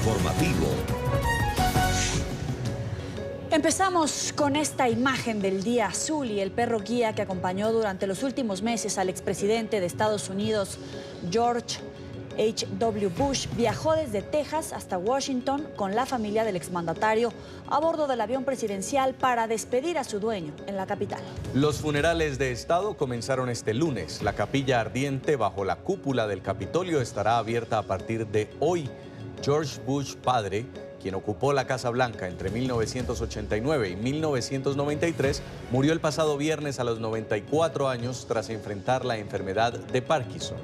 informativo. Empezamos con esta imagen del día azul y el perro guía que acompañó durante los últimos meses al expresidente de Estados Unidos, George H.W. Bush, viajó desde Texas hasta Washington con la familia del exmandatario a bordo del avión presidencial para despedir a su dueño en la capital. Los funerales de Estado comenzaron este lunes. La capilla ardiente bajo la cúpula del Capitolio estará abierta a partir de hoy. George Bush padre, quien ocupó la Casa Blanca entre 1989 y 1993, murió el pasado viernes a los 94 años tras enfrentar la enfermedad de Parkinson.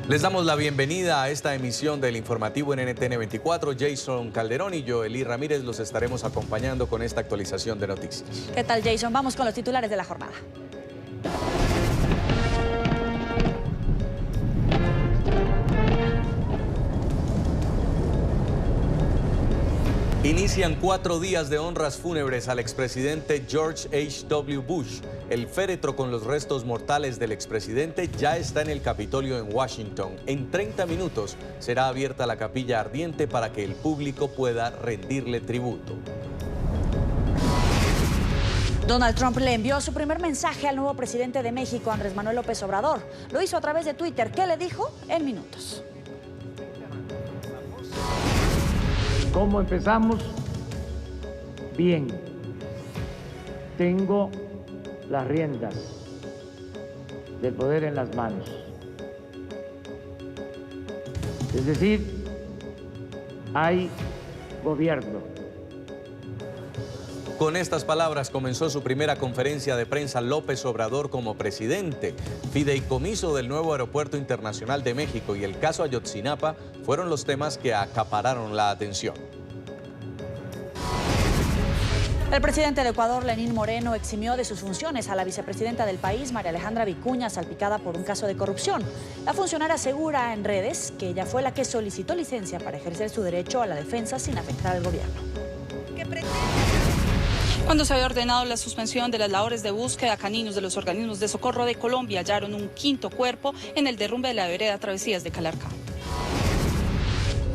Les damos la bienvenida a esta emisión del informativo en NTN 24. Jason Calderón y Joely Ramírez los estaremos acompañando con esta actualización de noticias. ¿Qué tal, Jason? Vamos con los titulares de la jornada. Inician 4 días de honras fúnebres al expresidente George H.W. Bush. El féretro con los restos mortales del expresidente ya está en el Capitolio en Washington. En 30 minutos será abierta la capilla ardiente para que el público pueda rendirle tributo. Donald Trump le envió su primer mensaje al nuevo presidente de México, Andrés Manuel López Obrador. Lo hizo a través de Twitter. ¿Qué le dijo? En minutos. ¿Cómo empezamos? Bien. Tengo las riendas del poder en las manos. Es decir, hay gobierno. Con estas palabras comenzó su primera conferencia de prensa López Obrador como presidente. Fideicomiso del nuevo Aeropuerto Internacional de México y el caso Ayotzinapa fueron los temas que acapararon la atención. El presidente de Ecuador, Lenín Moreno, eximió de sus funciones a la vicepresidenta del país, María Alejandra Vicuña, salpicada por un caso de corrupción. La funcionaria asegura en redes que ella fue la que solicitó licencia para ejercer su derecho a la defensa sin afectar al gobierno. Cuando se había ordenado la suspensión de las labores de búsqueda, caninos de los organismos de socorro de Colombia hallaron un quinto cuerpo en el derrumbe de la vereda Travesías de Calarcá.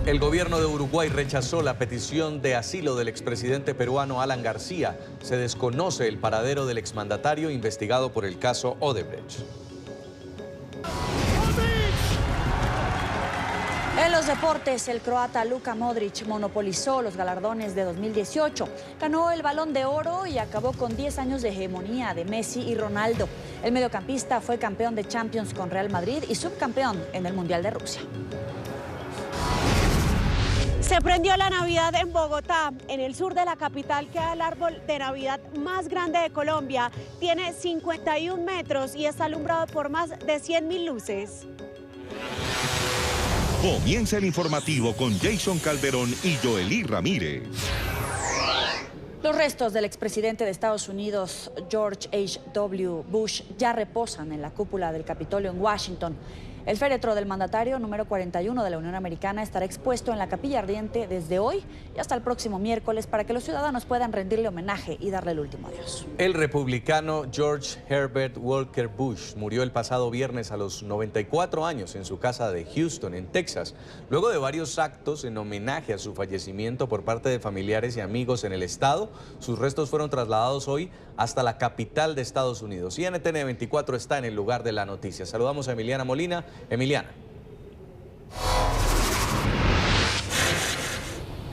El gobierno de Uruguay rechazó la petición de asilo del expresidente peruano Alan García. Se desconoce el paradero del exmandatario investigado por el caso Odebrecht. En los deportes, el croata Luka Modric monopolizó los galardones de 2018. Ganó el Balón de Oro y acabó con 10 años de hegemonía de Messi y Ronaldo. El mediocampista fue campeón de Champions con Real Madrid y subcampeón en el Mundial de Rusia. Se prendió la Navidad en Bogotá, en el sur de la capital queda el árbol de Navidad más grande de Colombia. Tiene 51 metros y está alumbrado por más de 100.000 luces. Comienza el informativo con Jason Calderón y Joely Ramírez. Los restos del expresidente de Estados Unidos, George H.W. Bush, ya reposan en la cúpula del Capitolio en Washington. El féretro del mandatario número 41 de la Unión Americana estará expuesto en la capilla ardiente desde hoy y hasta el próximo miércoles para que los ciudadanos puedan rendirle homenaje y darle el último adiós. El republicano George Herbert Walker Bush murió el pasado viernes a los 94 años en su casa de Houston, en Texas, luego de varios actos en homenaje a su fallecimiento por parte de familiares y amigos en el estado. Sus restos fueron trasladados hoy hasta la capital de Estados Unidos y NTN 24 está en el lugar de la noticia. Saludamos a Emiliana Molina. Emiliana.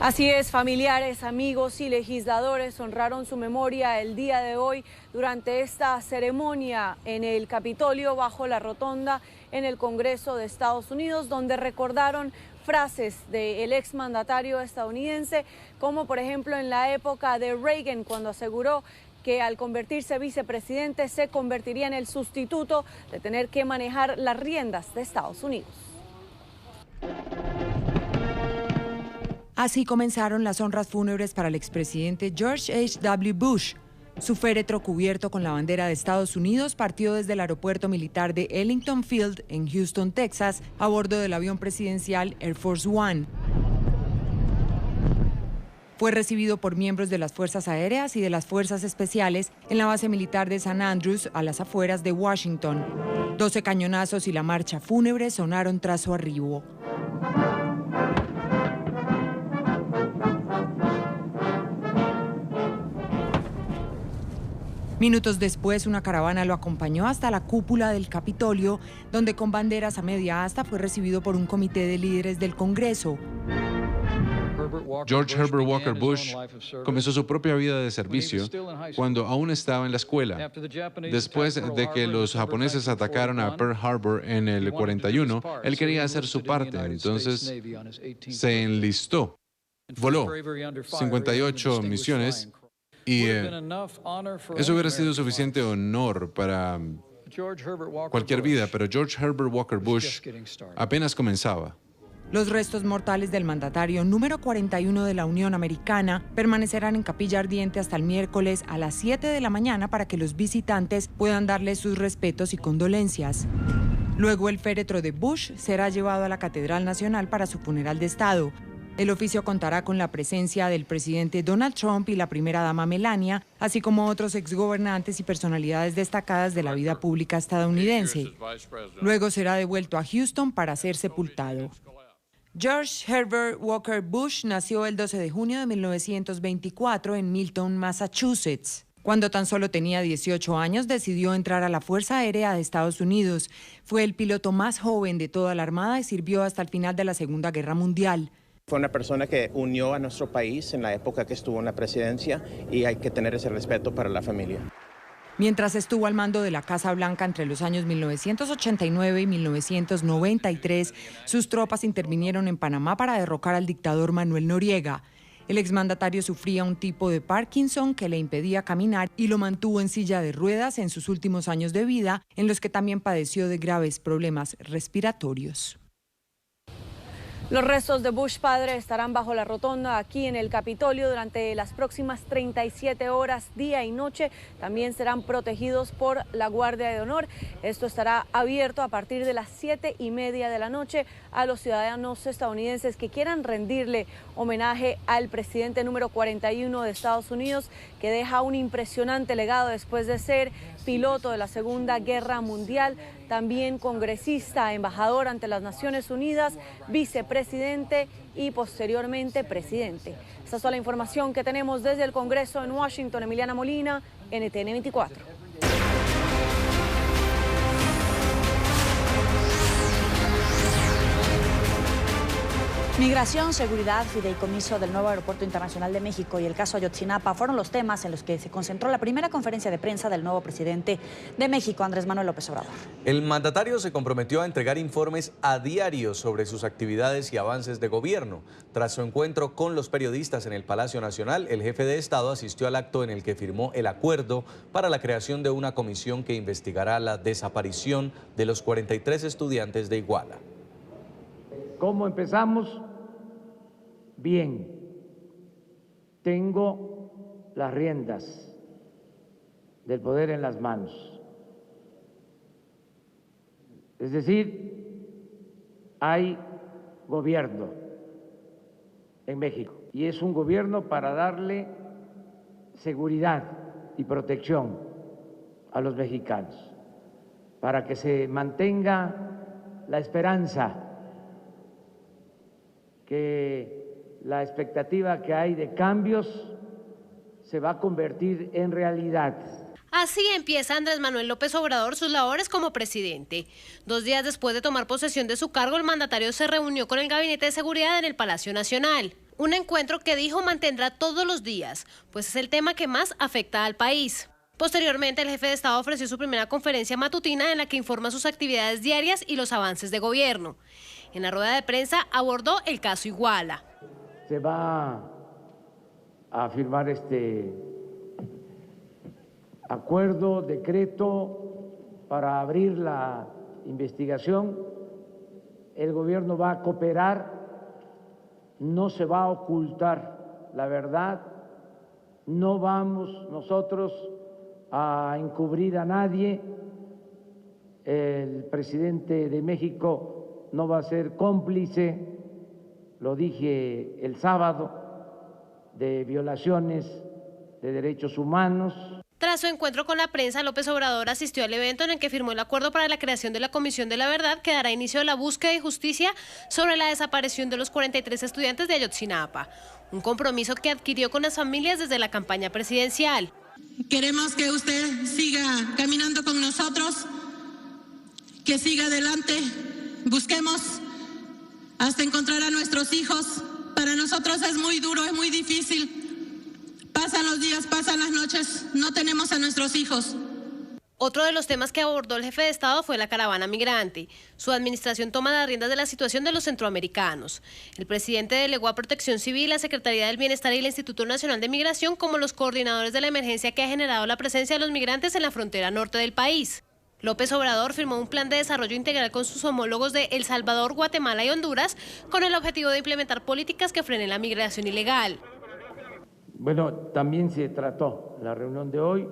Así es, familiares, amigos y legisladores honraron su memoria el día de hoy durante esta ceremonia en el Capitolio bajo la rotonda en el Congreso de Estados Unidos, donde recordaron frases del exmandatario estadounidense, como por ejemplo en la época de Reagan, cuando aseguró que al convertirse vicepresidente se convertiría en el sustituto de tener que manejar las riendas de Estados Unidos. Así comenzaron las honras fúnebres para el expresidente George H.W. Bush. Su féretro cubierto con la bandera de Estados Unidos partió desde el aeropuerto militar de Ellington Field en Houston, Texas, a bordo del avión presidencial Air Force One. Fue recibido por miembros de las Fuerzas Aéreas y de las Fuerzas Especiales en la base militar de San Andrews, a las afueras de Washington. 12 cañonazos y la marcha fúnebre sonaron tras su arribo. Minutos después, una caravana lo acompañó hasta la cúpula del Capitolio, donde con banderas a media asta fue recibido por un comité de líderes del Congreso. George Herbert Walker Bush comenzó su propia vida de servicio cuando aún estaba en la escuela. Después de que los japoneses atacaron a Pearl Harbor en el 41, él quería hacer su parte, entonces se enlistó. Voló 58 misiones y eso hubiera sido suficiente honor para cualquier vida, pero George Herbert Walker Bush apenas comenzaba. Los restos mortales del mandatario número 41 de la Unión Americana permanecerán en capilla ardiente hasta el miércoles a las 7 de la mañana para que los visitantes puedan darle sus respetos y condolencias. Luego el féretro de Bush será llevado a la Catedral Nacional para su funeral de Estado. El oficio contará con la presencia del presidente Donald Trump y la primera dama Melania, así como otros exgobernantes y personalidades destacadas de la vida pública estadounidense. Luego será devuelto a Houston para ser sepultado. George Herbert Walker Bush nació el 12 de junio de 1924 en Milton, Massachusetts. Cuando tan solo tenía 18 años, decidió entrar a la Fuerza Aérea de Estados Unidos. Fue el piloto más joven de toda la Armada y sirvió hasta el final de la Segunda Guerra Mundial. Fue una persona que unió a nuestro país en la época que estuvo en la presidencia y hay que tener ese respeto para la familia. Mientras estuvo al mando de la Casa Blanca entre los años 1989 y 1993, sus tropas intervinieron en Panamá para derrocar al dictador Manuel Noriega. El exmandatario sufría un tipo de Parkinson que le impedía caminar y lo mantuvo en silla de ruedas en sus últimos años de vida, en los que también padeció de graves problemas respiratorios. Los restos de Bush padre estarán bajo la rotonda aquí en el Capitolio durante las próximas 37 horas, día y noche. También serán protegidos por la Guardia de Honor. Esto estará abierto a partir de las 7:30 de la noche a los ciudadanos estadounidenses que quieran rendirle homenaje al presidente número 41 de Estados Unidos, que deja un impresionante legado después de ser piloto de la Segunda Guerra Mundial, también congresista, embajador ante las Naciones Unidas, vicepresidente y posteriormente presidente. Esta es toda la información que tenemos desde el Congreso en Washington. Emiliana Molina, NTN 24. Migración, seguridad, fideicomiso del nuevo Aeropuerto Internacional de México y el caso Ayotzinapa fueron los temas en los que se concentró la primera conferencia de prensa del nuevo presidente de México, Andrés Manuel López Obrador. El mandatario se comprometió a entregar informes a diario sobre sus actividades y avances de gobierno. Tras su encuentro con los periodistas en el Palacio Nacional, el jefe de Estado asistió al acto en el que firmó el acuerdo para la creación de una comisión que investigará la desaparición de los 43 estudiantes de Iguala. ¿Cómo empezamos? Bien. Tengo las riendas del poder en las manos. Es decir, hay gobierno en México y es un gobierno para darle seguridad y protección a los mexicanos, para que se mantenga la esperanza, que la expectativa que hay de cambios se va a convertir en realidad. Así empieza Andrés Manuel López Obrador sus labores como presidente. 2 días después de tomar posesión de su cargo, el mandatario se reunió con el Gabinete de Seguridad en el Palacio Nacional. Un encuentro que dijo mantendrá todos los días, pues es el tema que más afecta al país. Posteriormente, el jefe de Estado ofreció su primera conferencia matutina en la que informa sus actividades diarias y los avances de gobierno. En la rueda de prensa abordó el caso Iguala. Se va a firmar este acuerdo, decreto para abrir la investigación. El gobierno va a cooperar, no se va a ocultar la verdad, no vamos nosotros a encubrir a nadie. El presidente de México no va a ser cómplice, lo dije el sábado, de violaciones de derechos humanos. Tras su encuentro con la prensa, López Obrador asistió al evento en el que firmó el acuerdo para la creación de la Comisión de la Verdad, que dará inicio a la búsqueda de justicia sobre la desaparición de los 43 estudiantes de Ayotzinapa, un compromiso que adquirió con las familias desde la campaña presidencial. Queremos que usted siga caminando con nosotros, que siga adelante, busquemos hasta encontrar a nuestros hijos. Para nosotros es muy duro, es muy difícil. Pasan los días, pasan las noches, no tenemos a nuestros hijos. Otro de los temas que abordó el jefe de Estado fue la caravana migrante. Su administración toma las riendas de la situación de los centroamericanos. El presidente delegó a Protección Civil, la Secretaría del Bienestar y el Instituto Nacional de Migración como los coordinadores de la emergencia que ha generado la presencia de los migrantes en la frontera norte del país. López Obrador firmó un plan de desarrollo integral con sus homólogos de El Salvador, Guatemala y Honduras, con el objetivo de implementar políticas que frenen la migración ilegal. Bueno, también se trató en la reunión de hoy,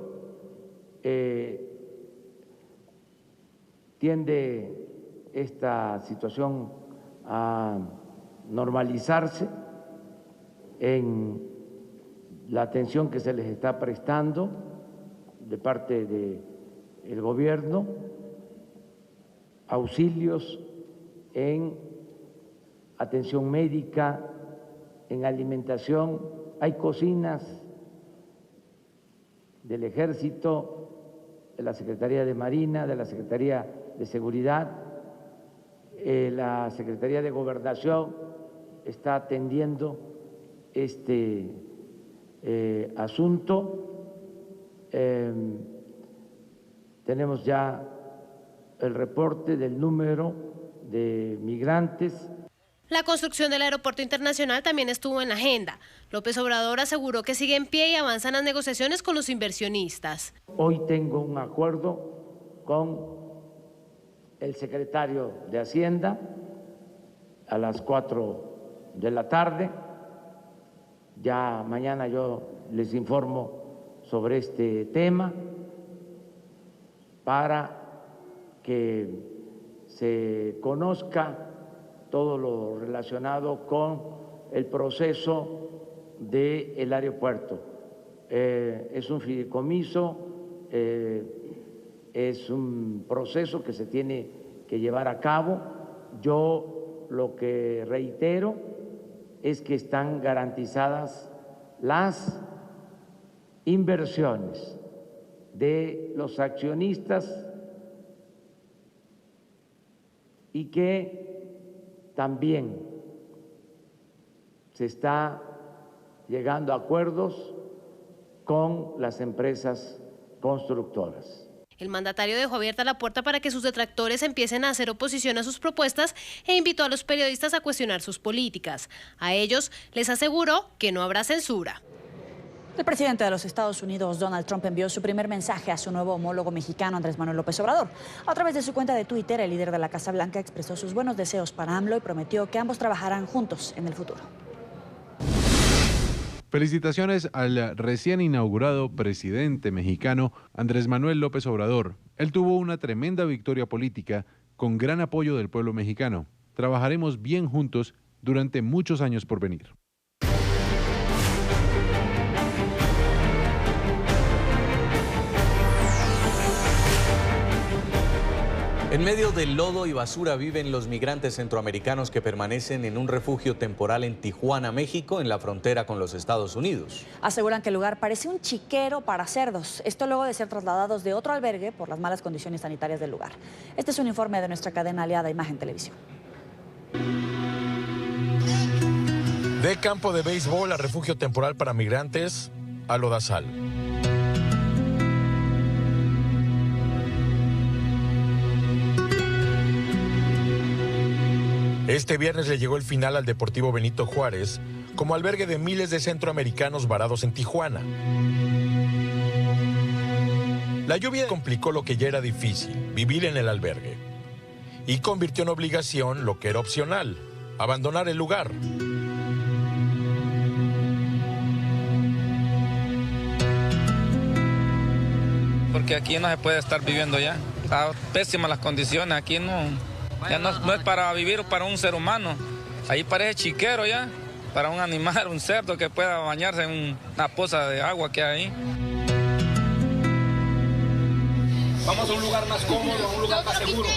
tiende esta situación a normalizarse en la atención que se les está prestando de parte del gobierno, auxilios en atención médica, en alimentación. Hay cocinas del Ejército, de la Secretaría de Marina, de la Secretaría de Seguridad, la Secretaría de Gobernación está atendiendo este asunto. Tenemos ya el reporte del número de migrantes. La construcción del aeropuerto internacional también estuvo en la agenda. López Obrador aseguró que sigue en pie y avanzan las negociaciones con los inversionistas. Hoy tengo un acuerdo con el secretario de Hacienda a las 4 de la tarde. Ya mañana yo les informo sobre este tema para que se conozca todo lo relacionado con el proceso del aeropuerto. Es un fideicomiso, es un proceso que se tiene que llevar a cabo. Yo lo que reitero es que están garantizadas las inversiones de los accionistas y que también se está llegando a acuerdos con las empresas constructoras. El mandatario dejó abierta la puerta para que sus detractores empiecen a hacer oposición a sus propuestas e invitó a los periodistas a cuestionar sus políticas. A ellos les aseguró que no habrá censura. El presidente de los Estados Unidos, Donald Trump, envió su primer mensaje a su nuevo homólogo mexicano, Andrés Manuel López Obrador. A través de su cuenta de Twitter, el líder de la Casa Blanca expresó sus buenos deseos para AMLO y prometió que ambos trabajarán juntos en el futuro. Felicitaciones al recién inaugurado presidente mexicano Andrés Manuel López Obrador. Él tuvo una tremenda victoria política con gran apoyo del pueblo mexicano. Trabajaremos bien juntos durante muchos años por venir. En medio del lodo y basura viven los migrantes centroamericanos que permanecen en un refugio temporal en Tijuana, México, en la frontera con los Estados Unidos. Aseguran que el lugar parece un chiquero para cerdos. Esto luego de ser trasladados de otro albergue por las malas condiciones sanitarias del lugar. Este es un informe de nuestra cadena aliada Imagen Televisión. De campo de béisbol a refugio temporal para migrantes, a lodazal. Este viernes le llegó el final al Deportivo Benito Juárez como albergue de miles de centroamericanos varados en Tijuana. La lluvia complicó lo que ya era difícil, vivir en el albergue, y convirtió en obligación lo que era opcional, abandonar el lugar. Porque aquí no se puede estar viviendo ya. Está pésimas las condiciones, aquí ya no es para vivir para un ser humano. Ahí parece chiquero ya. para un animal, un cerdo que pueda bañarse en una poza de agua que hay ahí. Vamos a un lugar más cómodo, a un lugar más seguro.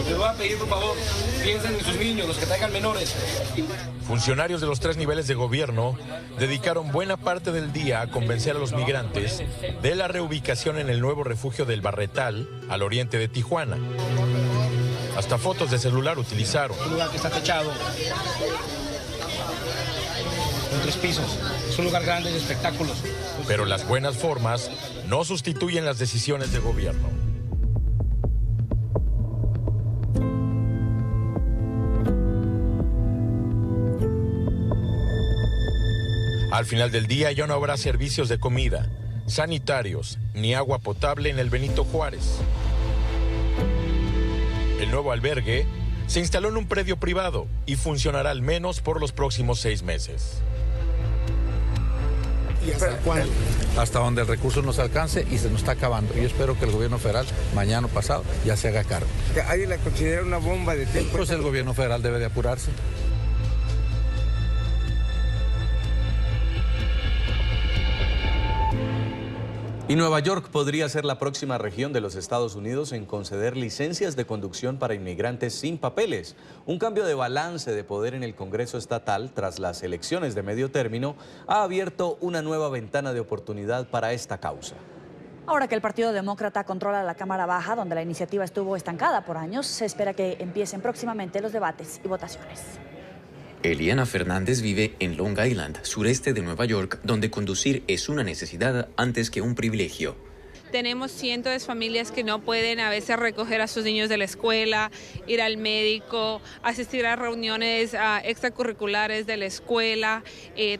Les voy a pedir, por favor, piensen en sus niños, los que traigan menores. Funcionarios de los 3 niveles de gobierno dedicaron buena parte del día a convencer a los migrantes de la reubicación en el nuevo refugio del Barretal, al oriente de Tijuana. Hasta fotos de celular utilizaron. Un lugar que está techado, con 3 pisos. Es un lugar grande de espectáculos. Pero las buenas formas no sustituyen las decisiones de gobierno. Al final del día ya no habrá servicios de comida, sanitarios, ni agua potable en el Benito Juárez. El nuevo albergue se instaló en un predio privado y funcionará al menos por los próximos 6 meses. ¿Y hasta cuándo? Hasta donde el recurso nos alcance y se nos está acabando. Yo espero que el gobierno federal, mañana o pasado, ya se haga cargo. ¿Alguien la considera una bomba de tiempo? Pues el gobierno federal debe de apurarse. Y Nueva York podría ser la próxima región de los Estados Unidos en conceder licencias de conducción para inmigrantes sin papeles. Un cambio de balance de poder en el Congreso estatal tras las elecciones de medio término ha abierto una nueva ventana de oportunidad para esta causa. Ahora que el Partido Demócrata controla la Cámara Baja, donde la iniciativa estuvo estancada por años, se espera que empiecen próximamente los debates y votaciones. Eliana Fernández vive en Long Island, sureste de Nueva York, donde conducir es una necesidad antes que un privilegio. Tenemos cientos de familias que no pueden a veces recoger a sus niños de la escuela, ir al médico, asistir a reuniones extracurriculares de la escuela,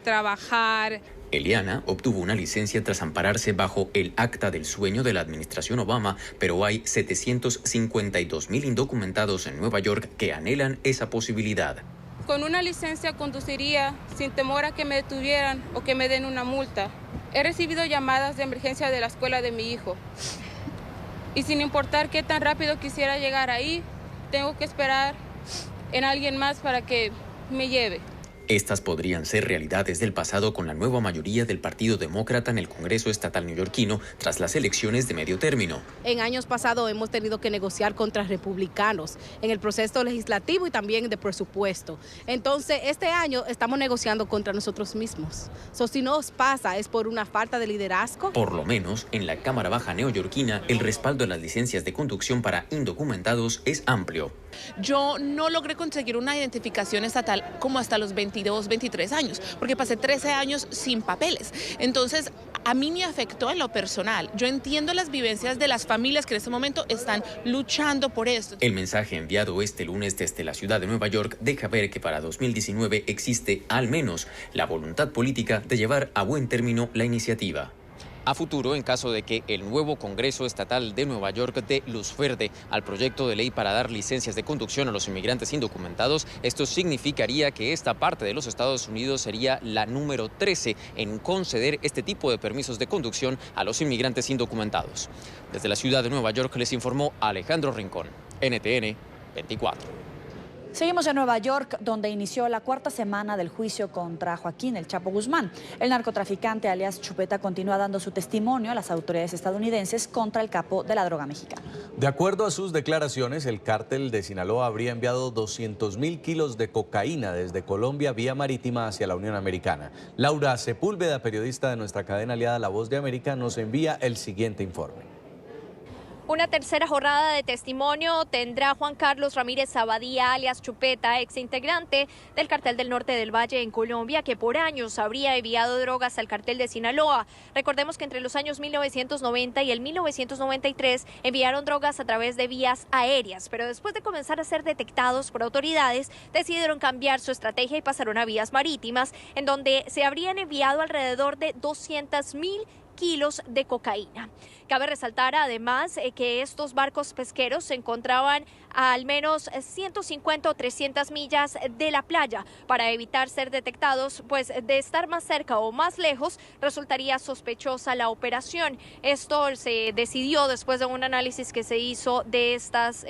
trabajar. Eliana obtuvo una licencia tras ampararse bajo el Acta del Sueño de la administración Obama, pero hay 752,000 indocumentados en Nueva York que anhelan esa posibilidad. Con una licencia conduciría sin temor a que me detuvieran o que me den una multa. He recibido llamadas de emergencia de la escuela de mi hijo. Y sin importar qué tan rápido quisiera llegar ahí, tengo que esperar en alguien más para que me lleve. Estas podrían ser realidades del pasado con la nueva mayoría del Partido Demócrata en el Congreso estatal neoyorquino tras las elecciones de medio término. En años pasados hemos tenido que negociar contra republicanos en el proceso legislativo y también de presupuesto. Entonces, este año estamos negociando contra nosotros mismos. Si no os pasa, es por una falta de liderazgo. Por lo menos, en la Cámara Baja neoyorquina, el respaldo a las licencias de conducción para indocumentados es amplio. Yo no logré conseguir una identificación estatal como hasta los 22, 23 años, porque pasé 13 años sin papeles. Entonces, a mí me afectó en lo personal. Yo entiendo las vivencias de las familias que en este momento están luchando por esto. El mensaje enviado este lunes desde la ciudad de Nueva York deja ver que para 2019 existe al menos la voluntad política de llevar a buen término la iniciativa. A futuro, en caso de que el nuevo Congreso Estatal de Nueva York dé luz verde al proyecto de ley para dar licencias de conducción a los inmigrantes indocumentados, esto significaría que esta parte de los Estados Unidos sería la número 13 en conceder este tipo de permisos de conducción a los inmigrantes indocumentados. Desde la ciudad de Nueva York les informó Alejandro Rincón, NTN 24. Seguimos en Nueva York, donde inició la 4ª semana del juicio contra Joaquín El Chapo Guzmán. El narcotraficante alias Chupeta continúa dando su testimonio a las autoridades estadounidenses contra el capo de la droga mexicana. De acuerdo a sus declaraciones, el cártel de Sinaloa habría enviado 200,000 kilos de cocaína desde Colombia vía marítima hacia la Unión Americana. Laura Sepúlveda, periodista de nuestra cadena aliada La Voz de América, nos envía el siguiente informe. Una tercera jornada de testimonio tendrá Juan Carlos Ramírez Abadía, alias Chupeta, exintegrante del Cartel del Norte del Valle en Colombia, que por años habría enviado drogas al Cartel de Sinaloa. Recordemos que entre los años 1990 y el 1993 enviaron drogas a través de vías aéreas, pero después de comenzar a ser detectados por autoridades, decidieron cambiar su estrategia y pasaron a vías marítimas, en donde se habrían enviado alrededor de 200,000 kilos de cocaína. Cabe resaltar además que estos barcos pesqueros se encontraban a al menos 150 o 300 millas de la playa. Para evitar ser detectados, pues de estar más cerca o más lejos, resultaría sospechosa la operación. Esto se decidió después de un análisis que se hizo de estas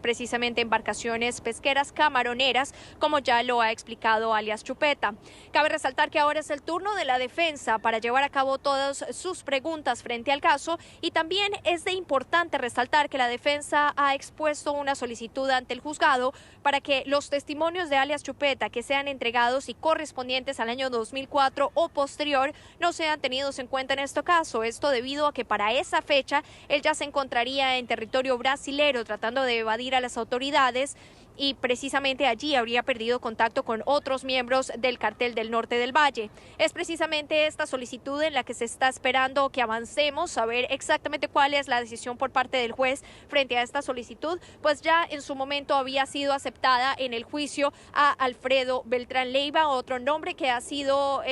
precisamente embarcaciones pesqueras camaroneras, como ya lo ha explicado alias Chupeta. Cabe resaltar que ahora es el turno de la defensa para llevar a cabo todas sus preguntas frente al caso, y también es de importante resaltar que la defensa ha expuesto una solicitud ante el juzgado para que los testimonios de alias Chupeta que sean entregados y correspondientes al año 2004 o posterior no sean tenidos en cuenta en este caso. Esto debido a que para esa fecha él ya se encontraría en territorio brasilero tratando de evadir a las autoridades, y precisamente allí habría perdido contacto con otros miembros del Cartel del Norte del Valle. Es precisamente esta solicitud en la que se está esperando que avancemos, a ver exactamente cuál es la decisión por parte del juez frente a esta solicitud, pues ya en su momento había sido aceptada en el juicio a Alfredo Beltrán Leiva, otro nombre que ha sido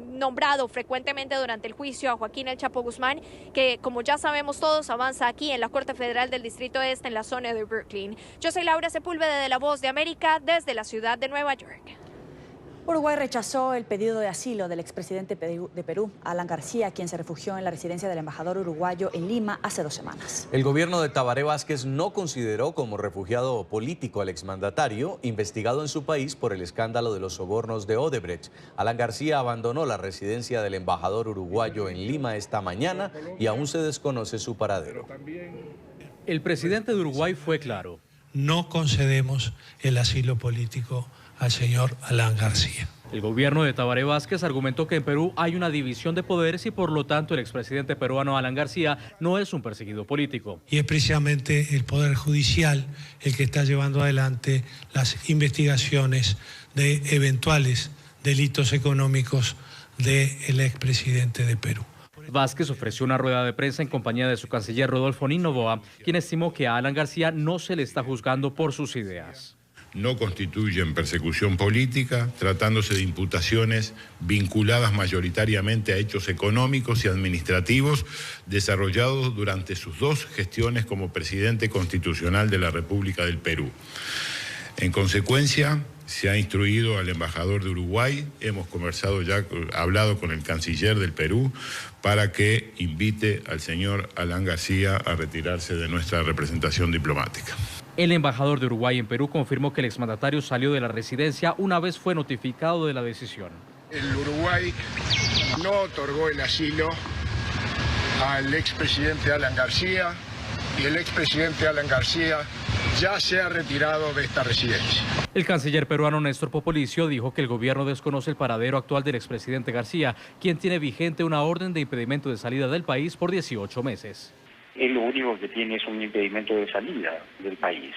nombrado frecuentemente durante el juicio a Joaquín El Chapo Guzmán, que como ya sabemos todos avanza aquí en la Corte Federal del Distrito Este en la zona de Brooklyn. Yo soy Laura Sepúlveda de La Voz de América desde la ciudad de Nueva York. Uruguay rechazó el pedido de asilo del expresidente de Perú, Alan García, quien se refugió en la residencia del embajador uruguayo en Lima hace 2 semanas. El gobierno de Tabaré Vázquez no consideró como refugiado político al exmandatario, investigado en su país por el escándalo de los sobornos de Odebrecht. Alan García abandonó la residencia del embajador uruguayo en Lima esta mañana y aún se desconoce su paradero. El presidente de Uruguay fue claro. No concedemos el asilo político al señor Alan García. El gobierno de Tabaré Vázquez argumentó que en Perú hay una división de poderes y por lo tanto el expresidente peruano Alan García no es un perseguido político. Y es precisamente el Poder Judicial el que está llevando adelante las investigaciones de eventuales delitos económicos del expresidente de Perú. Vázquez ofreció una rueda de prensa en compañía de su canciller Rodolfo Noboa, quien estimó que a Alan García no se le está juzgando por sus ideas. No constituyen persecución política, tratándose de imputaciones vinculadas mayoritariamente a hechos económicos y administrativos desarrollados durante sus 2 gestiones como presidente constitucional de la República del Perú. En consecuencia, se ha instruido al embajador de Uruguay, hemos hablado con el canciller del Perú para que invite al señor Alan García a retirarse de nuestra representación diplomática. El embajador de Uruguay en Perú confirmó que el exmandatario salió de la residencia una vez fue notificado de la decisión. El Uruguay no otorgó el asilo al expresidente Alan García y el expresidente Alan García ya se ha retirado de esta residencia. El canciller peruano Néstor Popolicio dijo que el gobierno desconoce el paradero actual del expresidente García, quien tiene vigente una orden de impedimento de salida del país por 18 meses. Él lo único que tiene es un impedimento de salida del país,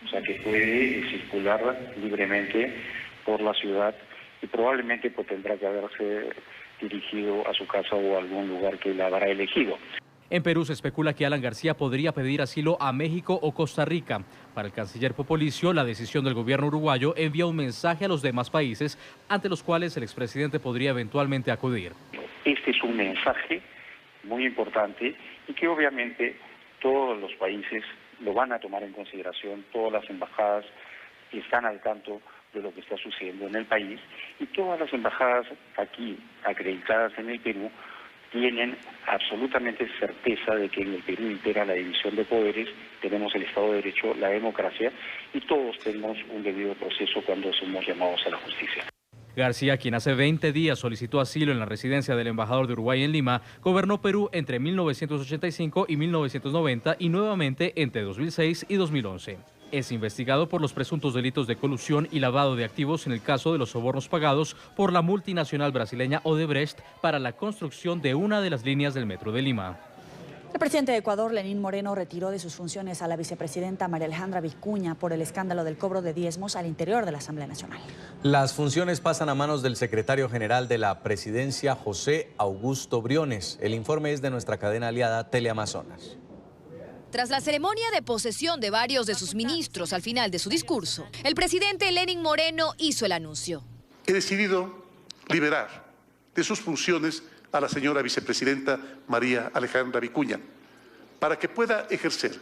o sea que puede circular libremente por la ciudad y probablemente pues, tendrá que haberse dirigido a su casa o a algún lugar que él habrá elegido. En Perú se especula que Alan García podría pedir asilo a México o Costa Rica. Para el canciller Popolicio, la decisión del gobierno uruguayo envía un mensaje a los demás países ante los cuales el expresidente podría eventualmente acudir. Este es un mensaje muy importante y que obviamente todos los países lo van a tomar en consideración, todas las embajadas están al tanto de lo que está sucediendo en el país y todas las embajadas aquí acreditadas en el Perú tienen absolutamente certeza de que en el Perú impera la división de poderes, tenemos el Estado de Derecho, la democracia y todos tenemos un debido proceso cuando somos llamados a la justicia. García, quien hace 20 días solicitó asilo en la residencia del embajador de Uruguay en Lima, gobernó Perú entre 1985 y 1990 y nuevamente entre 2006 y 2011. Es investigado por los presuntos delitos de colusión y lavado de activos en el caso de los sobornos pagados por la multinacional brasileña Odebrecht para la construcción de una de las líneas del metro de Lima. El presidente de Ecuador, Lenín Moreno, retiró de sus funciones a la vicepresidenta María Alejandra Vicuña por el escándalo del cobro de diezmos al interior de la Asamblea Nacional. Las funciones pasan a manos del secretario general de la presidencia, José Augusto Briones. El informe es de nuestra cadena aliada Teleamazonas. Tras la ceremonia de posesión de varios de sus ministros al final de su discurso, el presidente Lenín Moreno hizo el anuncio. He decidido liberar de sus funciones a la señora vicepresidenta María Alejandra Vicuña para que pueda ejercer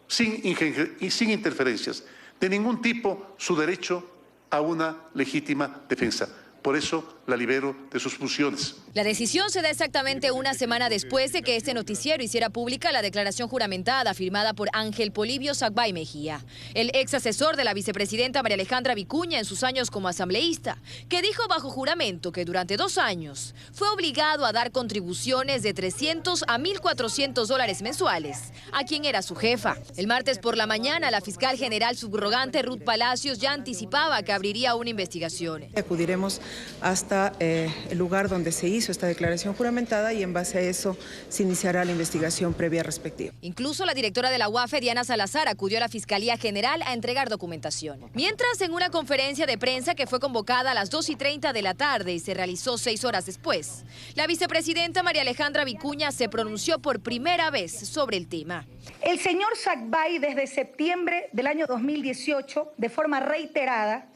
sin interferencias de ningún tipo su derecho a una legítima defensa. Por eso la libero de sus funciones. La decisión se da exactamente una semana después de que este noticiero hiciera pública la declaración juramentada firmada por Ángel Polibio Sagbay Mejía, el ex asesor de la vicepresidenta María Alejandra Vicuña en sus años como asambleísta, que dijo bajo juramento que durante 2 años fue obligado a dar contribuciones de $300 a $1.400 mensuales a quien era su jefa. El martes por la mañana, la fiscal general subrogante Ruth Palacios ya anticipaba que abriría una investigación. Acudiremos hasta el lugar donde se hizo esta declaración juramentada y en base a eso se iniciará la investigación previa respectiva. Incluso la directora de la UAFE, Diana Salazar, acudió a la Fiscalía General a entregar documentación. Mientras, en una conferencia de prensa que fue convocada a las 2:30 de la tarde y se realizó 6 horas después, la vicepresidenta María Alejandra Vicuña se pronunció por primera vez sobre el tema. El señor Sagbay, desde septiembre del año 2018, de forma reiterada,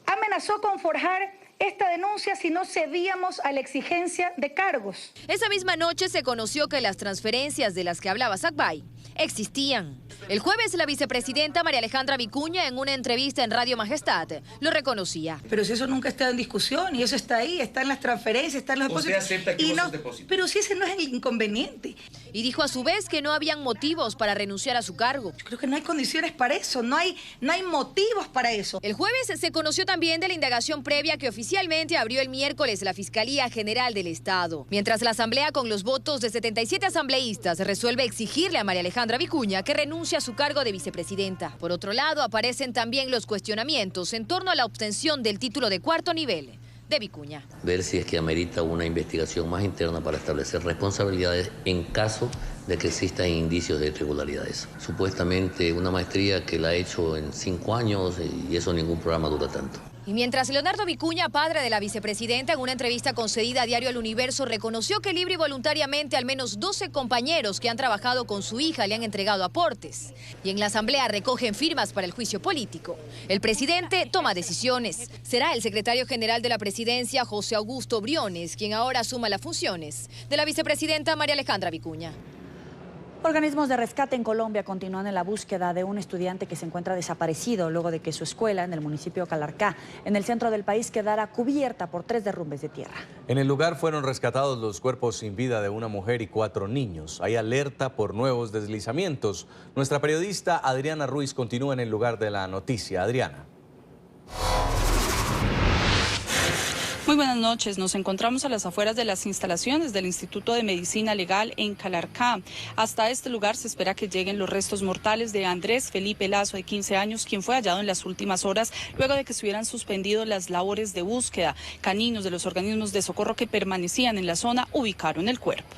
amenazó con forjar esta denuncia si no cedíamos a la exigencia de cargos. Esa misma noche se conoció que las transferencias de las que hablaba Sagbay existían. El jueves, la vicepresidenta María Alejandra Vicuña, en una entrevista en Radio Majestad, lo reconocía. Pero si eso nunca está en discusión, y eso está ahí, está en las transferencias, está en los depósitos. ¿Usted acepta que hubo esos depósitos? Pero si ese no es el inconveniente. Y dijo a su vez que no habían motivos para renunciar a su cargo. Yo creo que no hay condiciones para eso, no hay motivos para eso. El jueves se conoció también de la indagación previa que oficialmente abrió el miércoles la Fiscalía General del Estado. Mientras la Asamblea, con los votos de 77 asambleístas, resuelve exigirle a María Alejandra Vicuña que renuncie a su cargo de vicepresidenta. Por otro lado, aparecen también los cuestionamientos en torno a la obtención del título de 4º nivel de Vicuña. Ver si es que amerita una investigación más interna para establecer responsabilidades en caso de que existan indicios de irregularidades. Supuestamente una maestría que la ha hecho en 5 años y eso ningún programa dura tanto. Y mientras Leonardo Vicuña, padre de la vicepresidenta, en una entrevista concedida a Diario El Universo, reconoció que libre y voluntariamente al menos 12 compañeros que han trabajado con su hija le han entregado aportes. Y en la Asamblea recogen firmas para el juicio político. El presidente toma decisiones. Será el secretario general de la presidencia, José Augusto Briones, quien ahora asuma las funciones de la vicepresidenta María Alejandra Vicuña. Organismos de rescate en Colombia continúan en la búsqueda de un estudiante que se encuentra desaparecido luego de que su escuela en el municipio de Calarcá, en el centro del país, quedara cubierta por 3 derrumbes de tierra. En el lugar fueron rescatados los cuerpos sin vida de una mujer y 4 niños. Hay alerta por nuevos deslizamientos. Nuestra periodista Adriana Ruiz continúa en el lugar de la noticia. Adriana. Muy buenas noches. Nos encontramos a las afueras de las instalaciones del Instituto de Medicina Legal en Calarcá. Hasta este lugar se espera que lleguen los restos mortales de Andrés Felipe Lazo, de 15 años, quien fue hallado en las últimas horas luego de que se hubieran suspendido las labores de búsqueda. Caninos de los organismos de socorro que permanecían en la zona ubicaron el cuerpo.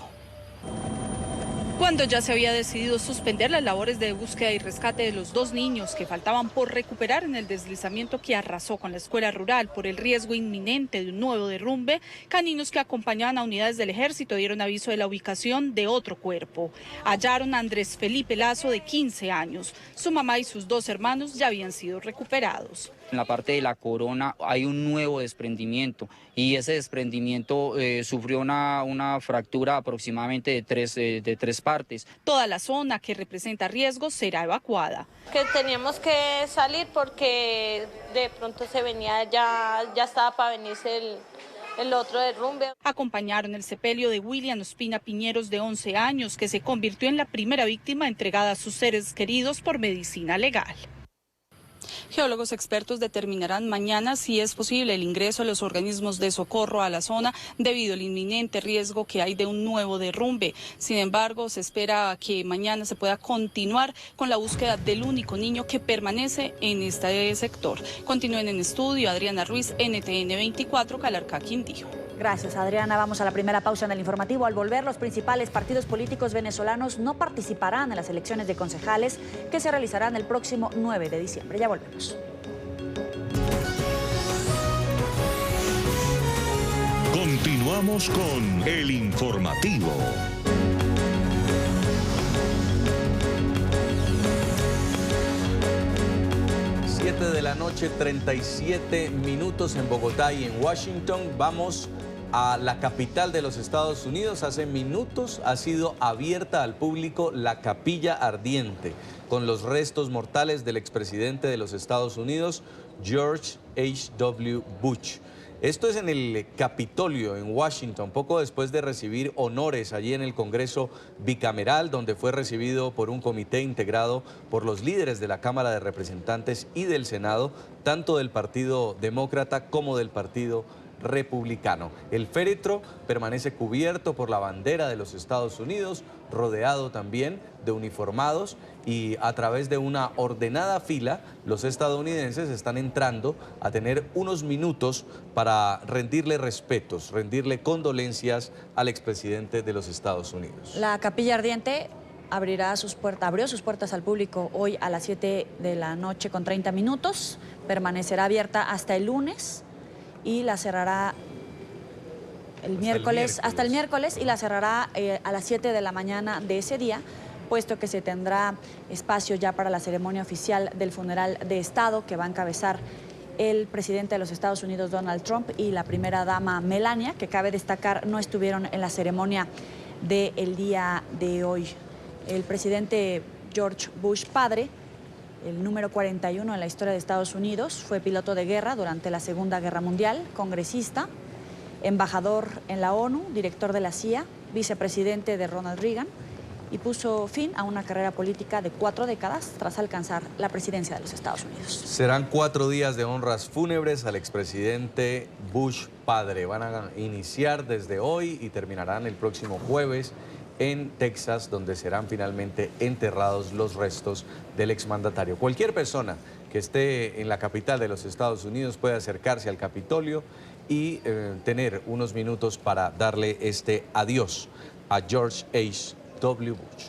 Cuando ya se había decidido suspender las labores de búsqueda y rescate de los 2 niños que faltaban por recuperar en el deslizamiento que arrasó con la escuela rural por el riesgo inminente de un nuevo derrumbe, caninos que acompañaban a unidades del ejército dieron aviso de la ubicación de otro cuerpo. Hallaron a Andrés Felipe Lazo, de 15 años. Su mamá y sus 2 hermanos ya habían sido recuperados. En la parte de la corona hay un nuevo desprendimiento y ese desprendimiento sufrió una fractura aproximadamente de 3 partes. Toda la zona que representa riesgo será evacuada. Que teníamos que salir porque de pronto se venía, ya estaba para venirse el otro derrumbe. Acompañaron el sepelio de William Ospina Piñeros, de 11 años, que se convirtió en la primera víctima entregada a sus seres queridos por medicina legal. Geólogos expertos determinarán mañana si es posible el ingreso de los organismos de socorro a la zona debido al inminente riesgo que hay de un nuevo derrumbe. Sin embargo, se espera que mañana se pueda continuar con la búsqueda del único niño que permanece en este sector. Continúen en estudio. Adriana Ruiz, NTN 24, Calarcá, Quindío. Gracias, Adriana. Vamos a la primera pausa en el informativo. Al volver, los principales partidos políticos venezolanos no participarán en las elecciones de concejales que se realizarán el próximo 9 de diciembre. Ya volvemos. Continuamos con el informativo. de la noche, 37 minutos en Bogotá y en Washington. Vamos a la capital de los Estados Unidos. Hace minutos ha sido abierta al público la capilla ardiente con los restos mortales del expresidente de los Estados Unidos, George H.W. Bush. Esto es en el Capitolio, en Washington, poco después de recibir honores allí en el Congreso bicameral, donde fue recibido por un comité integrado por los líderes de la Cámara de Representantes y del Senado, tanto del Partido Demócrata como del Partido Republicano. El féretro permanece cubierto por la bandera de los Estados Unidos, rodeado también de uniformados, y a través de una ordenada fila los estadounidenses están entrando a tener unos minutos para rendirle respetos, rendirle condolencias al expresidente de los Estados Unidos. La capilla ardiente abrió sus puertas al público hoy a las 7 de la noche con 30 minutos, permanecerá abierta hasta el lunes y la cerrará hasta el miércoles y la cerrará a las 7 de la mañana de ese día, puesto que se tendrá espacio ya para la ceremonia oficial del funeral de Estado que va a encabezar el presidente de los Estados Unidos, Donald Trump, y la primera dama, Melania, que cabe destacar no estuvieron en la ceremonia del día de hoy. El presidente George Bush padre, el número 41 en la historia de Estados Unidos, fue piloto de guerra durante la Segunda Guerra Mundial, congresista, embajador en la ONU, director de la CIA, vicepresidente de Ronald Reagan, y puso fin a una carrera política de 4 décadas tras alcanzar la presidencia de los Estados Unidos. Serán 4 días de honras fúnebres al expresidente Bush padre. Van a iniciar desde hoy y terminarán el próximo jueves en Texas, donde serán finalmente enterrados los restos del exmandatario. Cualquier persona que esté en la capital de los Estados Unidos puede acercarse al Capitolio y tener unos minutos para darle este adiós a George H.W. Bush.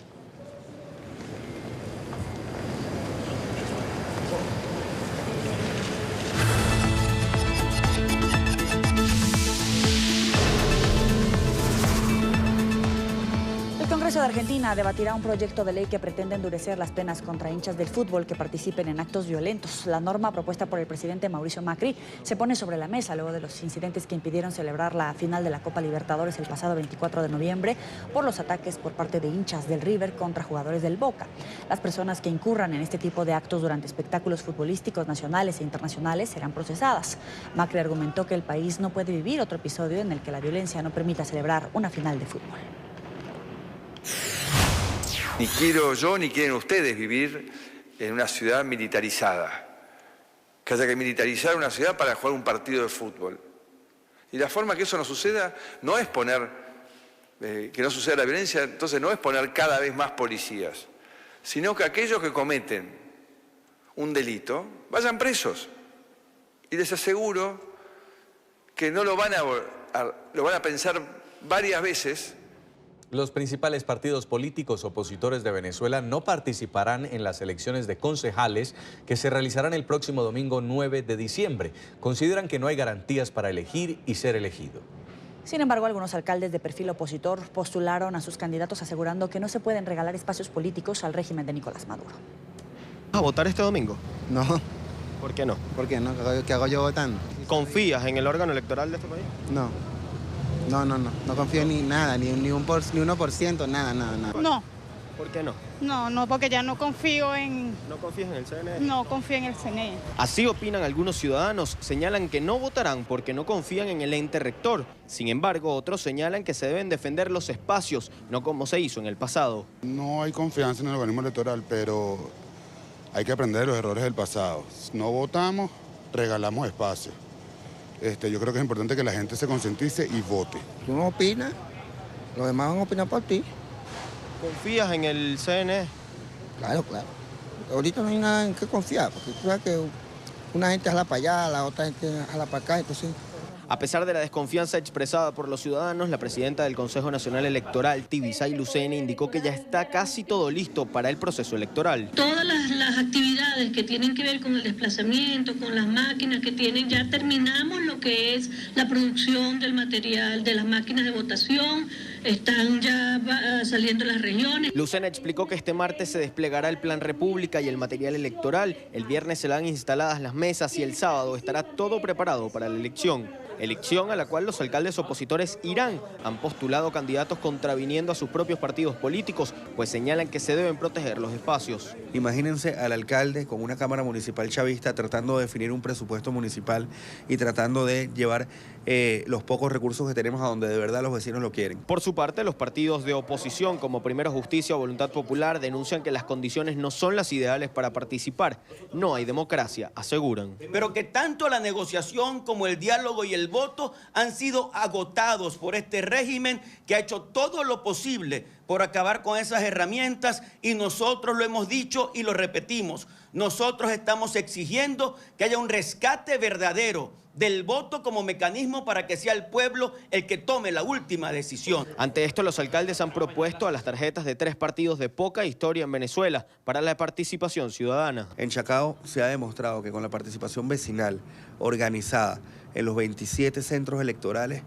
El Congreso de Argentina debatirá un proyecto de ley que pretende endurecer las penas contra hinchas del fútbol que participen en actos violentos. La norma propuesta por el presidente Mauricio Macri se pone sobre la mesa luego de los incidentes que impidieron celebrar la final de la Copa Libertadores el pasado 24 de noviembre por los ataques por parte de hinchas del River contra jugadores del Boca. Las personas que incurran en este tipo de actos durante espectáculos futbolísticos nacionales e internacionales serán procesadas. Macri argumentó que el país no puede vivir otro episodio en el que la violencia no permita celebrar una final de fútbol. Ni quiero yo ni quieren ustedes vivir en una ciudad militarizada. Que haya que militarizar una ciudad para jugar un partido de fútbol. Y la forma que eso no suceda no es poner, que no suceda la violencia, entonces no es poner cada vez más policías, sino que aquellos que cometen un delito vayan presos. Y les aseguro que no lo van a pensar varias veces. Los principales partidos políticos opositores de Venezuela no participarán en las elecciones de concejales que se realizarán el próximo domingo 9 de diciembre. Consideran que no hay garantías para elegir y ser elegido. Sin embargo, algunos alcaldes de perfil opositor postularon a sus candidatos asegurando que no se pueden regalar espacios políticos al régimen de Nicolás Maduro. ¿A votar este domingo? No. ¿Por qué no? ¿Por qué no? ¿Qué hago yo votando? ¿Confías en el órgano electoral de este país? No. No confío ni nada, ni 1%, nada. No. ¿Por qué no? No, porque ya no confío en... ¿No confías en el CNE? No confío en el CNE. Así opinan algunos ciudadanos, señalan que no votarán porque no confían en el ente rector. Sin embargo, otros señalan que se deben defender los espacios, no como se hizo en el pasado. No hay confianza en el organismo electoral, pero hay que aprender de los errores del pasado. No votamos, regalamos espacios. Yo creo que es importante que la gente se concientice y vote. Tú no opinas, los demás van a opinar por ti. ¿Confías en el CNE? Claro. Ahorita no hay nada en qué confiar, porque tú sabes que una gente jala para allá, la otra gente jala para acá, entonces... A pesar de la desconfianza expresada por los ciudadanos, la presidenta del Consejo Nacional Electoral, Tibisay Lucena, indicó que ya está casi todo listo para el proceso electoral. Todas las actividades que tienen que ver con el desplazamiento, con las máquinas que tienen, ya terminamos lo que es la producción del material de las máquinas de votación, están ya saliendo las regiones. Lucena explicó que este martes se desplegará el Plan República y el material electoral, el viernes serán instaladas las mesas y el sábado estará todo preparado para la elección. elección a la cual los alcaldes opositores irán. Han postulado candidatos contraviniendo a sus propios partidos políticos, pues señalan que se deben proteger los espacios. Imagínense al alcalde con una Cámara Municipal chavista tratando de definir un presupuesto municipal y tratando de llevar los pocos recursos que tenemos a donde de verdad los vecinos lo quieren. Por su parte, los partidos de oposición como Primero Justicia o Voluntad Popular denuncian que las condiciones no son las ideales para participar. No hay democracia, aseguran. Pero que tanto la negociación como el diálogo y el voto han sido agotados por este régimen que ha hecho todo lo posible por acabar con esas herramientas, y nosotros lo hemos dicho y lo repetimos. Nosotros estamos exigiendo que haya un rescate verdadero del voto como mecanismo para que sea el pueblo el que tome la última decisión. Ante esto, los alcaldes han propuesto a las tarjetas de 3 partidos de poca historia en Venezuela para la participación ciudadana. En Chacao se ha demostrado que con la participación vecinal organizada en los 27 centros electorales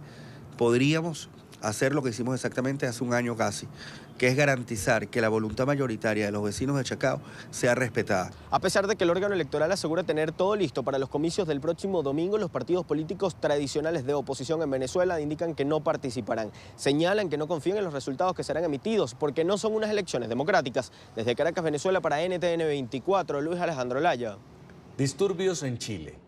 podríamos hacer lo que hicimos exactamente hace un año casi, que es garantizar que la voluntad mayoritaria de los vecinos de Chacao sea respetada. A pesar de que el órgano electoral asegura tener todo listo para los comicios del próximo domingo, los partidos políticos tradicionales de oposición en Venezuela indican que no participarán. Señalan que no confían en los resultados que serán emitidos porque no son unas elecciones democráticas. Desde Caracas, Venezuela, para NTN 24, Luis Alejandro Laya. Disturbios en Chile.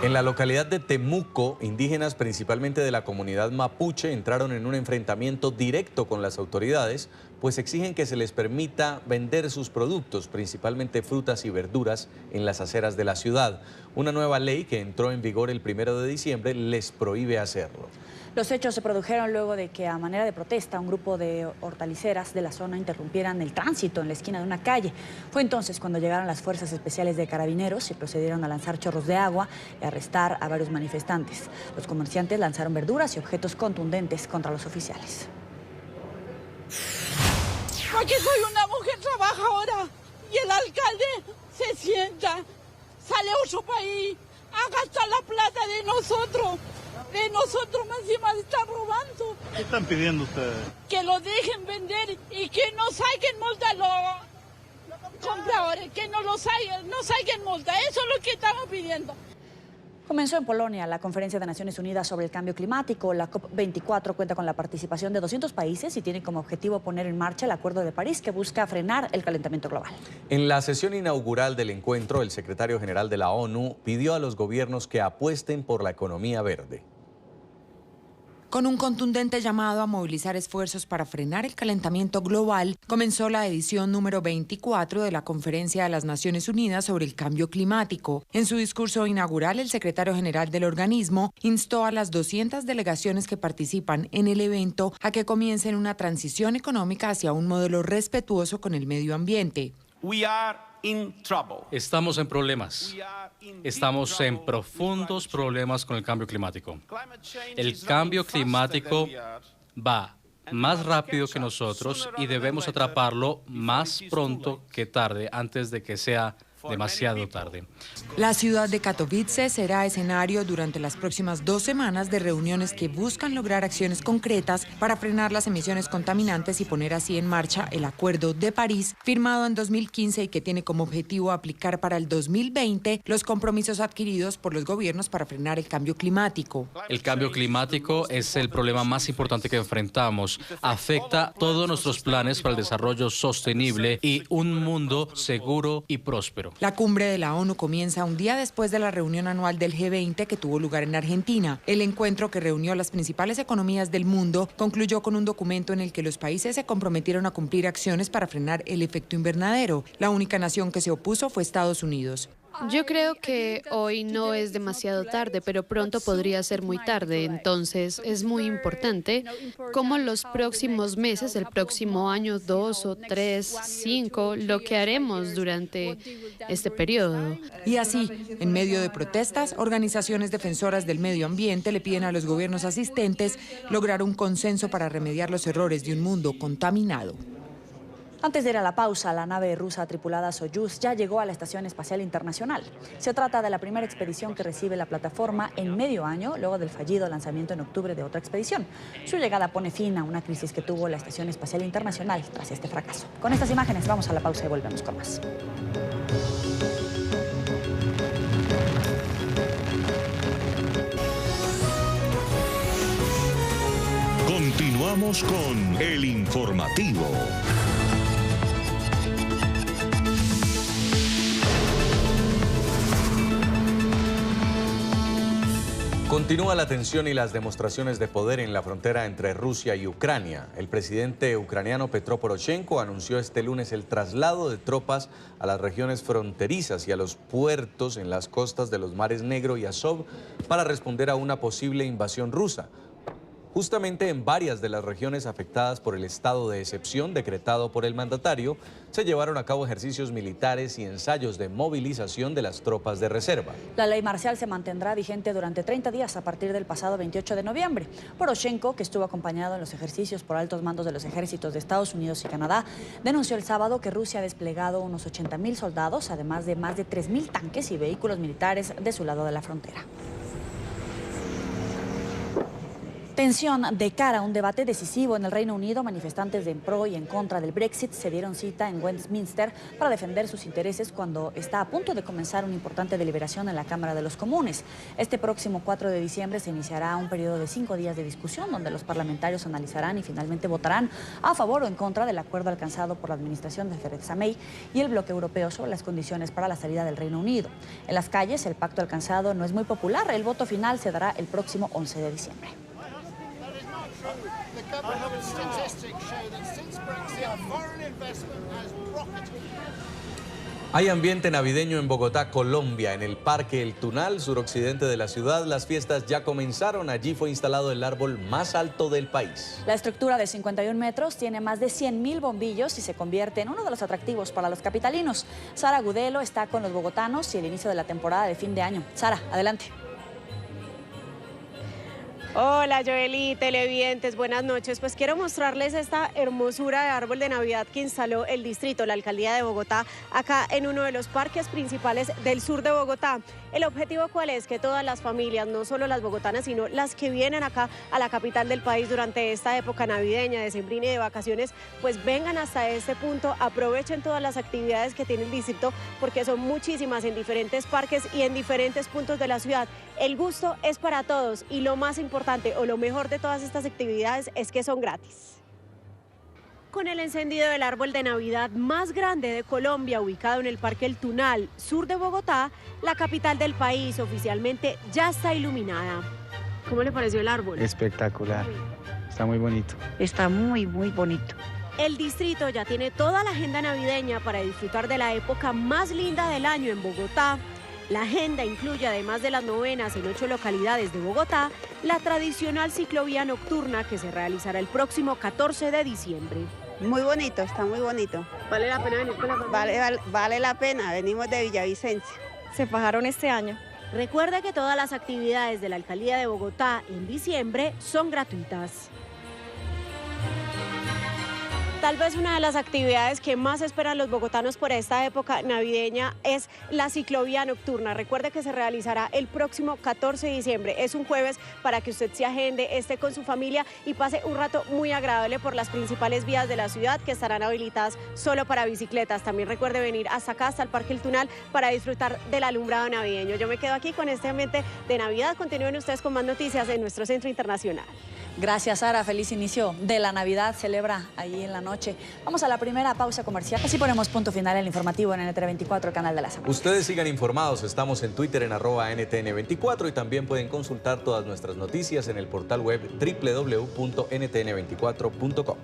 En la localidad de Temuco, indígenas principalmente de la comunidad mapuche entraron en un enfrentamiento directo con las autoridades, pues exigen que se les permita vender sus productos, principalmente frutas y verduras, en las aceras de la ciudad. Una nueva ley que entró en vigor el 1 de diciembre les prohíbe hacerlo. Los hechos se produjeron luego de que, a manera de protesta, un grupo de hortaliceras de la zona interrumpieran el tránsito en la esquina de una calle. Fue entonces cuando llegaron las fuerzas especiales de carabineros y procedieron a lanzar chorros de agua y arrestar a varios manifestantes. Los comerciantes lanzaron verduras y objetos contundentes contra los oficiales. Porque soy una mujer trabajadora y el alcalde se sienta, sale a otro país a gastar la plata de nosotros más encima de estar robando. ¿Qué están pidiendo ustedes? Que lo dejen vender y que no saquen multa a los compradores, que no saquen multa, eso es lo que estamos pidiendo. Comenzó en Polonia la Conferencia de Naciones Unidas sobre el Cambio Climático. La COP24 cuenta con la participación de 200 países y tiene como objetivo poner en marcha el Acuerdo de París, que busca frenar el calentamiento global. En la sesión inaugural del encuentro, el secretario general de la ONU pidió a los gobiernos que apuesten por la economía verde. Con un contundente llamado a movilizar esfuerzos para frenar el calentamiento global, comenzó la edición número 24 de la Conferencia de las Naciones Unidas sobre el Cambio Climático. En su discurso inaugural, el secretario general del organismo instó a las 200 delegaciones que participan en el evento a que comiencen una transición económica hacia un modelo respetuoso con el medio ambiente. Estamos en problemas. Estamos en profundos problemas con el cambio climático. El cambio climático va más rápido que nosotros y debemos atraparlo más pronto que tarde, antes de que sea demasiado tarde. La ciudad de Katowice será escenario durante las próximas 2 semanas de reuniones que buscan lograr acciones concretas para frenar las emisiones contaminantes y poner así en marcha el Acuerdo de París, firmado en 2015 y que tiene como objetivo aplicar para el 2020 los compromisos adquiridos por los gobiernos para frenar el cambio climático. El cambio climático es el problema más importante que enfrentamos. Afecta todos nuestros planes para el desarrollo sostenible y un mundo seguro y próspero. La cumbre de la ONU comienza un día después de la reunión anual del G20 que tuvo lugar en Argentina. El encuentro, que reunió a las principales economías del mundo, concluyó con un documento en el que los países se comprometieron a cumplir acciones para frenar el efecto invernadero. La única nación que se opuso fue Estados Unidos. Yo creo que hoy no es demasiado tarde, pero pronto podría ser muy tarde. Entonces, es muy importante cómo los próximos meses, el próximo año, 2 o 3, 5, lo que haremos durante este periodo. Y así, en medio de protestas, organizaciones defensoras del medio ambiente le piden a los gobiernos asistentes lograr un consenso para remediar los errores de un mundo contaminado. Antes de ir a la pausa, la nave rusa tripulada Soyuz ya llegó a la Estación Espacial Internacional. Se trata de la primera expedición que recibe la plataforma en medio año, luego del fallido lanzamiento en octubre de otra expedición. Su llegada pone fin a una crisis que tuvo la Estación Espacial Internacional tras este fracaso. Con estas imágenes vamos a la pausa y volvemos con más. Continuamos con El Informativo. Continúa la tensión y las demostraciones de poder en la frontera entre Rusia y Ucrania. El presidente ucraniano Petro Poroshenko anunció este lunes el traslado de tropas a las regiones fronterizas y a los puertos en las costas de los mares Negro y Azov para responder a una posible invasión rusa. Justamente en varias de las regiones afectadas por el estado de excepción decretado por el mandatario, se llevaron a cabo ejercicios militares y ensayos de movilización de las tropas de reserva. La ley marcial se mantendrá vigente durante 30 días a partir del pasado 28 de noviembre. Poroshenko, que estuvo acompañado en los ejercicios por altos mandos de los ejércitos de Estados Unidos y Canadá, denunció el sábado que Rusia ha desplegado unos 80.000 soldados, además de más de 3.000 tanques y vehículos militares de su lado de la frontera. Tensión de cara a un debate decisivo en el Reino Unido. Manifestantes de en pro y en contra del Brexit se dieron cita en Westminster para defender sus intereses cuando está a punto de comenzar una importante deliberación en la Cámara de los Comunes. Este próximo 4 de diciembre se iniciará un periodo de 5 días de discusión donde los parlamentarios analizarán y finalmente votarán a favor o en contra del acuerdo alcanzado por la administración de Theresa May y el bloque europeo sobre las condiciones para la salida del Reino Unido. En las calles, el pacto alcanzado no es muy popular. El voto final se dará el próximo 11 de diciembre. Hay ambiente navideño en Bogotá, Colombia. En el Parque El Tunal, suroccidente de la ciudad, las fiestas ya comenzaron. Allí fue instalado el árbol más alto del país. La estructura de 51 metros tiene más de 100.000 bombillos y se convierte en uno de los atractivos para los capitalinos. Sara Gudelo está con los bogotanos y el inicio de la temporada de fin de año. Sara, adelante. Hola Joely, televidentes, buenas noches. Pues quiero mostrarles esta hermosura de árbol de Navidad que instaló el distrito, la alcaldía de Bogotá, acá en uno de los parques principales del sur de Bogotá. ¿El objetivo cuál es? Que todas las familias, no solo las bogotanas, sino las que vienen acá a la capital del país durante esta época navideña, decembrina y de vacaciones, pues vengan hasta este punto, aprovechen todas las actividades que tiene el distrito, porque son muchísimas en diferentes parques y en diferentes puntos de la ciudad. El gusto es para todos y lo más importante o lo mejor de todas estas actividades es que son gratis. Con el encendido del árbol de Navidad más grande de Colombia, ubicado en el Parque El Tunal, sur de Bogotá, la capital del país oficialmente ya está iluminada. ¿Cómo le pareció el árbol? Espectacular, está muy bonito. Está muy bonito. El distrito ya tiene toda la agenda navideña para disfrutar de la época más linda del año en Bogotá. La agenda incluye, además de las novenas en 8 localidades de Bogotá, la tradicional ciclovía nocturna que se realizará el próximo 14 de diciembre. Muy bonito, está muy bonito. ¿Vale la pena venir con la familia? Vale la pena, venimos de Villavicencio. ¿Se fajaron este año? Recuerda que todas las actividades de la Alcaldía de Bogotá en diciembre son gratuitas. Tal vez una de las actividades que más esperan los bogotanos por esta época navideña es la ciclovía nocturna. Recuerde que se realizará el próximo 14 de diciembre. Es un jueves para que usted se agende, esté con su familia y pase un rato muy agradable por las principales vías de la ciudad que estarán habilitadas solo para bicicletas. También recuerde venir hasta acá, hasta el Parque El Tunal, para disfrutar del alumbrado navideño. Yo me quedo aquí con este ambiente de Navidad. Continúen ustedes con más noticias en nuestro centro internacional. Gracias, Sara. Feliz inicio de la Navidad. Celebra ahí en la noche. Vamos a la primera pausa comercial. Así ponemos punto final al informativo en NTN24, el canal de la semana. Ustedes sigan informados. Estamos en Twitter en @NTN24 y también pueden consultar todas nuestras noticias en el portal web www.ntn24.com.